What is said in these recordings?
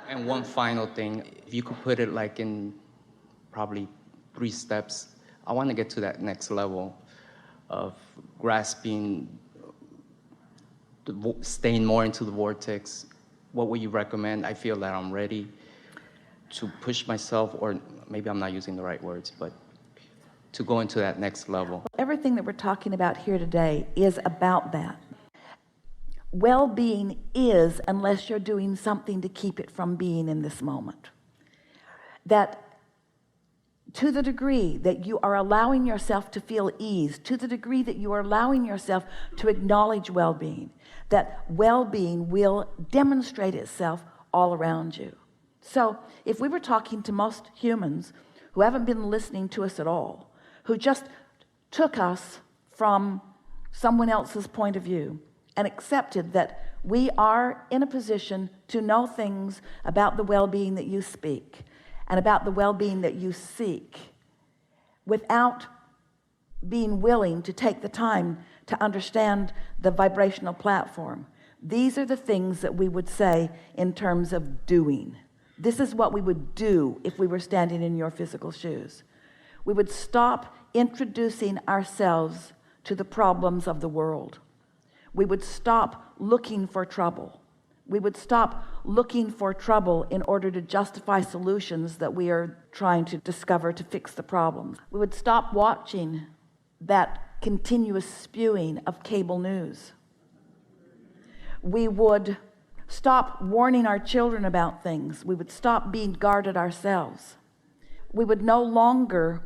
And one final thing, if you could put it like in probably 3 steps, I want to get to that next level of grasping, staying more into the vortex. What would you recommend? I feel that I'm ready to push myself, or maybe I'm not using the right words, but to go into that next level. Everything that we're talking about here today is about that. Well-being is, unless you're doing something to keep it from being in this moment. That to the degree that you are allowing yourself to feel ease, to the degree that you are allowing yourself to acknowledge well-being, that well-being will demonstrate itself all around you. So if we were talking to most humans who haven't been listening to us at all, who just took us from someone else's point of view and accepted that we are in a position to know things about the well-being that you speak and about the well-being that you seek, without being willing to take the time to understand the vibrational platform, these are the things that we would say in terms of doing. This is what we would do if we were standing in your physical shoes. We would stop introducing ourselves to the problems of the world. We would stop looking for trouble. We would stop looking for trouble in order to justify solutions that we are trying to discover to fix the problems. We would stop watching that continuous spewing of cable news. We would stop warning our children about things. We would stop being guarded ourselves. We would no longer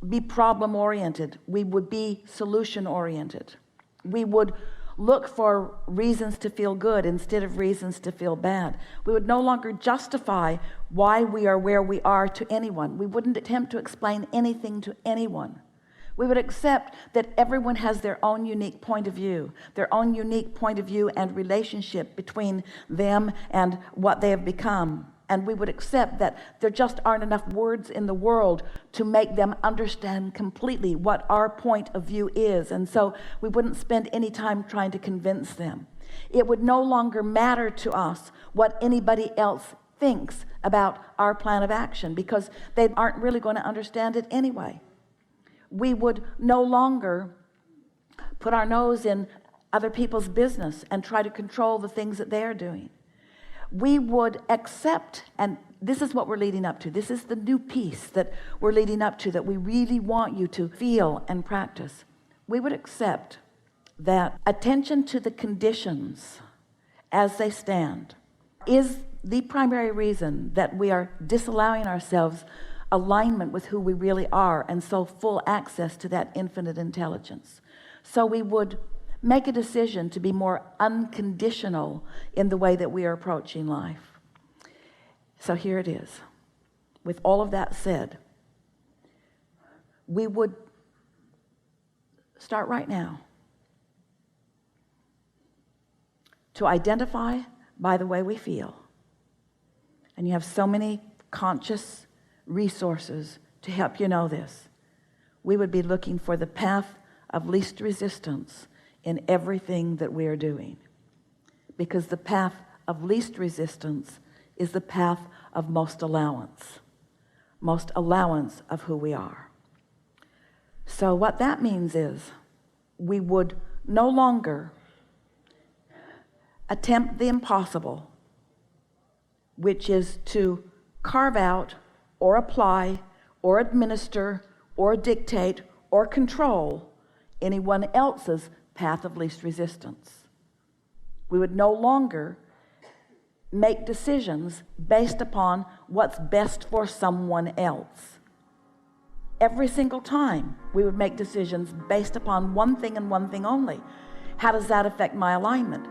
be problem-oriented. We would be solution-oriented. We would look for reasons to feel good instead of reasons to feel bad. We would no longer justify why we are where we are to anyone. We wouldn't attempt to explain anything to anyone. We would accept that everyone has their own unique point of view, and relationship between them and what they have become. And we would accept that there just aren't enough words in the world to make them understand completely what our point of view is. And so we wouldn't spend any time trying to convince them. It would no longer matter to us what anybody else thinks about our plan of action, because they aren't really going to understand it anyway. We would no longer put our nose in other people's business and try to control the things that they are doing. We would accept, and this is what we're leading up to. This is the new piece that we're leading up to, that we really want you to feel and practice. We would accept that attention to the conditions as they stand is the primary reason that we are disallowing ourselves alignment with who we really are, and so full access to that infinite intelligence. So we would make a decision to be more unconditional in the way that we are approaching life. So here it is. With all of that said, we would start right now to identify by the way we feel. And you have so many conscious resources to help you know this. We would be looking for the path of least resistance in everything that we are doing, because the path of least resistance is the path of most allowance of who we are. So what that means is we would no longer attempt the impossible, which is to carve out or apply or administer or dictate or control anyone else's path of least resistance. We would no longer make decisions based upon what's best for someone else. Every single time we would make decisions based upon one thing and one thing only. How does that affect my alignment?